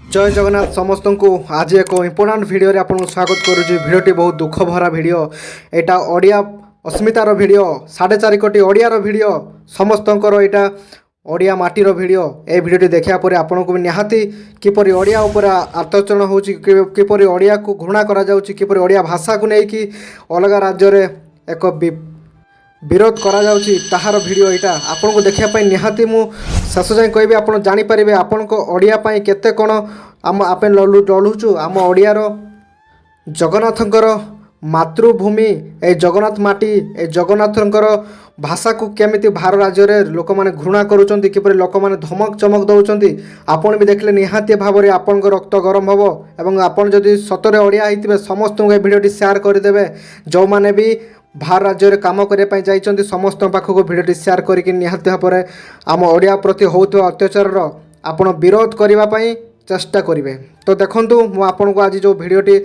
जय जगन्नाथ समस्त को आज एक इम्पोर्टाट भिडियो रे आपको स्वागत करुच्ची। भिडियोटी बहुत दुख भरा भिडियो। एटा ओडिया अस्मितार भिडियो 4.5 कोटी ओडियार भिडियो समस्तंकर एटा ओडिया माटीर भिडियो। ए भिडियोटी देखा पर आपन को निहाती किपरि ओडिया उपर आतचरण होची, किपरि ओडिया को घृणा करा जाउची, किपरि ओडिया भाषा को लेकि अलग राज्य रे एक विरोध करा जाउची ताहार भिडियो एटा आपन को देखिया पई निहाती मु शेष जाए कहबी आपन जानि परिबे आपन को ओडिया पई केते कोन आम आपे ललुचु। आम ओडियार जगन्नाथंकर मातृभूमि ए जगन्नाथ माटी ए जगन्नाथंकर भाषा को केमिति बाहर राज्य रे लोक माने घृणा करूचंती, किपरि लोक माने धमक चमक दउचंती। आपन भी देखले निहाती भाव रे आपन को रक्त गरम हबो एवं आपन जदि सतरे ओडिया हितिबे समस्त को ए भिडियोटी शेयर कर देबे। जो माने भी बाहर राज्य रे काम करने पाई जाइछंती समस्त पाखक भिडियोटी शेयर करके निहाती भाव रे आम ओडिया प्रति होउथो अत्याचार रो आपन विरोध करबा पाई चेष्टा करिवे। तो देखंतु मु आपन को आज जो भिडियोटी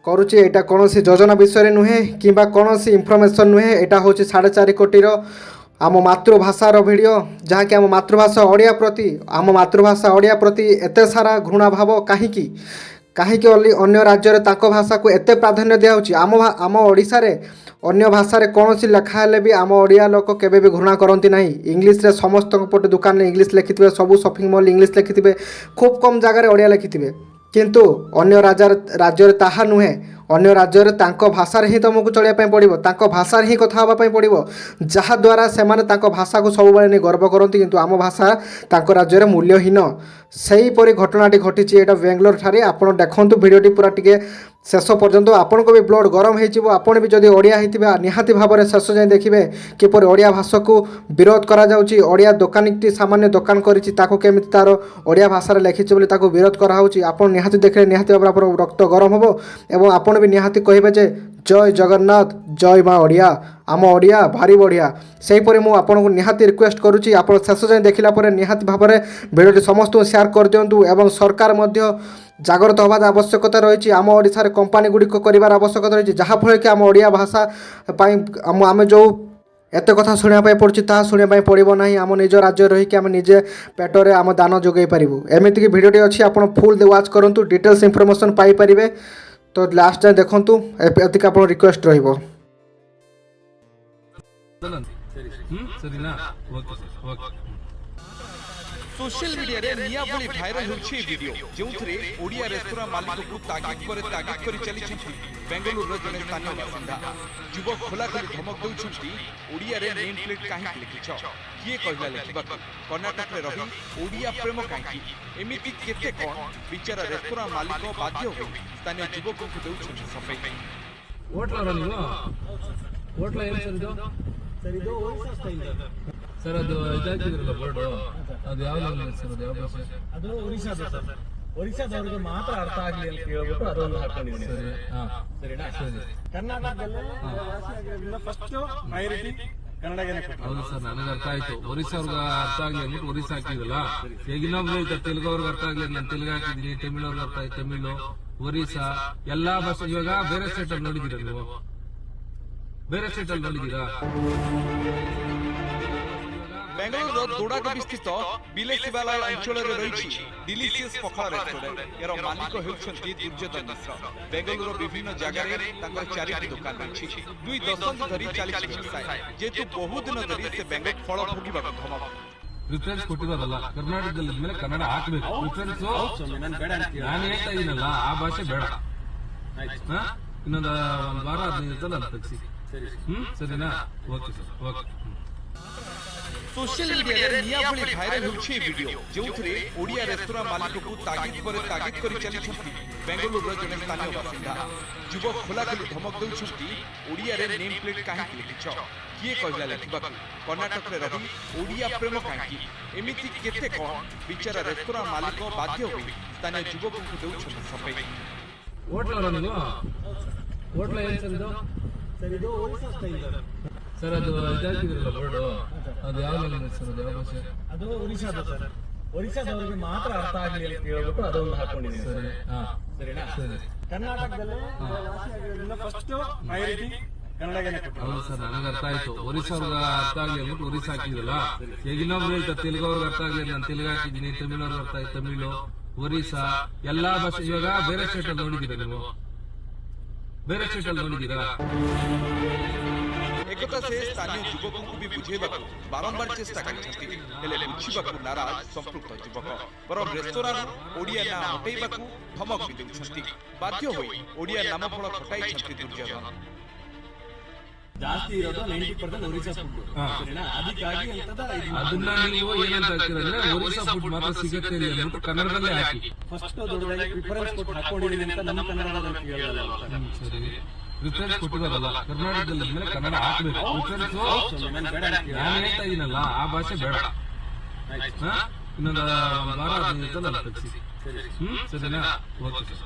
करुच्ची एटा कौनसी योजना विषय नुहे किंबा कौनसी इनफॉरमेशन नुहे। एटा होची 4.5 कोटी आम मातृभाषार भिडियो जहाँकि आम मातृभाषा ओडिया प्रति एते सारा घृणा भाव कहीं अन्य राज्य रे ताको भाषा को एते प्राधान्य दिया होची। आम ओडिशा रे अन्य भाषा रे कौनसी लेखा हेले भी आम ओडिया लोक केबे भी घृणा करती नहीं। इंग्लिश रे समस्त पटे दुकान में इंग्लिश लिखिथिबे, सबू शॉपिंग मॉल इंग्लिश लिखिथिबे, खूब कम जगह ओडिया लिखिथिबे। किंतु अन्य राज्य ताहा नुहे। अन्य राज्य तांको भाषा ही तुमको चलिया पड़ो, तांको भाषा ही कथा होगा पड़ो, जहाद्वारा से भाषा को सब नहीं गर्व करती। किंतु आम भाषा तांको राज्य में मूल्यहीन सहीपरी घटनाटी घटी एटा बेंगलोर ठारे। आपड़ देखु भिडियोटी पूरा टिके शेष पर्यंत आपन को भी ब्लड गरम हो। आपन भी जदि ओडिया होइतिबा निहाती भाव में शेष जाए देखिए किपर ओडिया भाषा को विरोध करा जाउची। ओडिया दोकानी सामान्य दोकान करिछि ताको केमिति तार ओडिया भाषा रे लेखिछि बोली ताको विरोध करा होउची। आपन निहाती देखले निहाती भाव में रक्त गरम हबो एवं आपन भी निहाती कहबे जे जय जगन्नाथ जय माँ ओडिया, आम ओडिया भारी बढ़िया। सेहीपरि मु आपन को निहाती रिक्वेस्ट करुच्ची आपन शेष जाए देखला पर निहाती भाव में भिडियोटी समस्त को शेयर कर दियंतु एवं सरकार मध्य जागृत होबार आवश्यकता रही। आम ओडिशा रे कंपनी गुड़िक कर आवश्यकता रही जहाँफल कि आम ओडिया भाषा आम जो एत कथा शुणा पड़ी ता शुणा पड़ो ना। आम निज राज्य रहीकि आम निजे पेटरे आम दान जोगे पारू। एमतीक भिडियोटी अच्छी आप फुल वाच करूँ, डिटेल्स इनफॉरमेशन पाइपर। तो लास्ट जाए देखूँ एतिक आप रिक्वेस्ट रही। सोशल मीडिया रे निया भली भाइरल होछि वीडियो जेउथरे ओडिया रेस्टोरेंट मालिक को तागिद करी चली छथि। बेंगलुरु रो जने स्थानीय बासिंदा युवक खोला खोली धमक दउछथि ओडिया रे नेम प्लेट काहे लिखिछ, किए कहला लिखबा, कर्नाटक रे रही ओडिया प्रेम काहे एमिति केते कोन बिचारा रेस्टोरेंट मालिक बाध्य हो स्थानीय युवक को दउछथि सफाई। ಹೋಟ್ಲರ ನೀವು ಹೋಟ್ಲ ಏನು ಸರ್ ಇದು ಓರಿಸಾ ಸ್ಟೈಲ್ ಸರ್ ಅದು ಇದಾಕಿದ್ರಲ್ಲ ಬೋರ್ಡ್ ಅದು ಯಾವ ಲ್ಯಾಂಗ್ವೇಜ್ ಸರ್, ಅದು ಯಾವ ಭಾಷೆ? ಅದು ಒರಿಸ್ಸಾದ ಸರ್. ಒರಿಸ್ಸಾದವರಿಗೆ ಮಾತ್ರ ಅರ್ಥ ಆಗಲಿ ಅಂತ ಹೇಳ್ಬಿಟ್ಟು ಅದೊಂದು ಹಾಕೊಂಡಿದ್ದೀನಿ. ಸರಿ, ಸರಿನಾ? ಸರಿ. ಕರ್ನಾಟಕದಲ್ಲಿ ಫಸ್ಟ್ ಪ್ರಯಾರಿಟಿ ಕನ್ನಡಗೇನೆ ಕೊಡ್ತಾರೆ. ಹೌದು ಸರ್, ನನಗೆ ಅರ್ಥ ಆಯ್ತು. ಒರಿಸ್ಸಾ ಅವ್ರಿಗೆ ಅರ್ಥ ಆಗ್ಲಿ ಅಂದ್ಬಿಟ್ಟು ಒರಿಸ್ಸಾ ಹಾಕಿದಲ್ಲ. ಈಗ ಇನ್ನೊಬ್ರು ಹೇಳ್ತಾರೆ ತೆಲುಗು ಅವ್ರಿಗೆ ಅರ್ಥ ಆಗ್ಲಿ, ನಾನು ತೆಲುಗು ಹಾಕಿದೀನಿ, ತಮಿಳ್ ಅವ್ರಿಗೆ ಅರ್ಥ ಆಯ್ತು ತಮಿಳು, ಒರಿಸ್ಸಾ ಎಲ್ಲಾ ಭಾಷೆ. ಇವಾಗ ಬೇರೆ ಸ್ಟೇಟ್ ಅಲ್ಲಿ ನೋಡಿದೀರಾ ನೀವು? ಬೇರೆ ಸ್ಟೇಟ್ ಅಲ್ಲಿ ನೋಡಿದೀರಾ? बेंगलुरु दोडागबी स्थित बिलेसिबालाय अंचल रे रहिछि डिलिशियस पखाळ रेस्टोरेंट। यार मालिक हेउछन्ति दुर्योधन मिश्र। बेंगलुरु विभिन्न जगह रे तांकर 4टी दुकान अछि। 2 दशक धरि 40 व्यवसाय जेतु बहु दिन धरि से बेंगलुरु फळ भोगिबा धमक ಪ್ರಿಫರೆನ್ಸ್ ಕೊಟ್ಟಿರೋದಲ್ಲ. ಕರ್ನಾಟಕದಲ್ಲಿ ಮೇಲೆ ಕನ್ನಡ ಹಾಕ್ಬೇಕು. ಪ್ರಿಫರೆನ್ಸ್ ನಾನು ಹೇಳ್ತಾ ಇದೀನಲ್ಲ, ಆ ಭಾಷೆ ಬೇಡ. ಇನ್ನೊಂದು ವಾರ 15 ದಿವಸ ನಾನು ತೆಗ್ಸಿ. ಸರಿನಾ? Okay sir, okay. Social media रे निया भली भाइरल होछि वीडियो जेउथरे ओडिया रेस्टोरेंट मालिक को तागिद करी चली छथि। बेंगलुरु रो जने स्थानीय बासिंदा युवक खोला खोली धमक दउछथि ओडिया रे नेम प्लेट काहे लिखिछ, किए कहला लिखबा, कर्नाटक रे रही ओडिया प्रेम काहे एमिति केते कोन बिचारा रेस्टोरेंट मालिक बाध्य हो स्थानीय युवक को दउछथि सफाई। ಹೋಟ್ಲರ ನೀವು ಹೋಟ್ಲ ಏನು ಸರ್ ಇದು? ಇದು ಒರಿಸ್ಸಾ ಸ್ಟೈಲ್ ಸರ್. ಅದು ಇದಾಕಿದ್ರಲ್ಲ ಬೋರ್ಡ್ ಅದು ಯಾವ ಲ್ಯಾಂಗ್ವೇಜ್ ಸರ್, ಅದು ಯಾವ ಭಾಷೆ? ಅದು ಒರಿಸ್ಸಾದ ಸರ್. ಒರಿಸ್ಸಾದವರಿಗೆ ಮಾತ್ರ ಅರ್ಥ ಆಗಲಿ ಅಂತ ಹೇಳ್ಬಿಟ್ಟು ಅದೊಂದು ಹಾಕೊಂಡಿದ್ದೀನಿ. ಸರಿ, ಸರಿನಾ? ಸರಿ. ಕರ್ನಾಟಕದಲ್ಲಿ ಫಸ್ಟ್ ಪ್ರಯಾರಿಟಿ ಕನ್ನಡಗೇನೆ ಕೊಡ್ತಾರೆ. ಹೌದು ಸರ್, ನನಗೆ ಅರ್ಥ ಆಯ್ತು. ಒರಿಸ್ಸಾ ಅವ್ರಿಗೆ ಅರ್ಥ ಆಗ್ಲಿ ಅಂದ್ಬಿಟ್ಟು ಒರಿಸ್ಸಾ ಹಾಕಿದ್ರಲ್ಲ. ಈಗ ಇನ್ನೊಬ್ರು ಹೇಳ್ತಾರೆ ತೆಲುಗು ಅವ್ರಿಗೆ ಅರ್ಥ ಆಗ್ಲಿ, ನಾನು ತೆಲುಗು ಹಾಕಿದ್ದೀನಿ, ತಮಿಳ್ ಅವ್ರಿಗೆ ಅರ್ಥ ಆಯ್ತು ತಮಿಳು, ಒರಿಸ್ಸಾ ಎಲ್ಲಾ ಭಾಷೆ. ಇವಾಗ ಬೇರೆ ಸ್ಟೇಟ್ ಅಲ್ಲಿ ನೋಡಿದೀರಾ ನೀವು? ಬೇರೆ ಸ್ಟೇಟ್ ಅಲ್ಲಿ ನೋಡಿದೀರಾ? एकता से स्थानीय युवकों को भी बुझेबाकू बारंबार चेष्टा करिसेंती हेले बुझिबाकू नाराज संपृक्त युवक बरं रेस्तोरां ओडिया ना हटैबाकू धमक भी देउछंती। बाध्य होई ओडिया नामफल खटाइछंती दुर्योधन। ಜಾಸ್ತಿ ಇರೋದು 90% ಒರಿಸ್ಸಾ ಫುಡ್ ಸರಿನಾ? ಅದಕ್ಕಾಗಿ ಅದನ್ನ ನೀವು ಏನಂತ ಹಾಕಿದ್ರೆ ಒರಿಸ್ಸಾ ಫುಡ್ ಮಾತ್ರ ಸಿಗುತ್ತೆ ಇಲ್ಲಿ ಅಂದ್ಬಿಟ್ಟು ಕನ್ನಡದಲ್ಲೇ ಹಾಕಿ. ಫಸ್ಟ್ ದೊಡ್ಡದಾಗಿ ಪ್ರಿಫರೆನ್ಸ್ ಕೊಟ್ಟು ಹಾಕೊಂಡಿದೀನಿ ಅಂತ ನಮ್ಮ ಕನ್ನಡದಲ್ಲಿ ಕೇಳಲ್ಲ. ಸರಿ, ಪ್ರಿಫರೆನ್ಸ್ ಕೊಟ್ಟಿರೋದಲ್ಲ, ಕರ್ನಾಟಕದಲ್ಲಿ ಮೇಲೆ ಕನ್ನಡ ಹಾಕ್ಬೇಕು. ಪ್ರಿಫರೆನ್ಸ್ ನಾನು ಹೇಳ್ತಾ ಇದೀನಲ್ಲ, ಆ ಭಾಷೆ ಬೇಡ. ಇನ್ನೊಂದು ವಾರ 15 ದಿವಸದಲ್ಲಿ ತೆಗ್ಸಿ. ಸರಿನಾ? ಓಕೆ.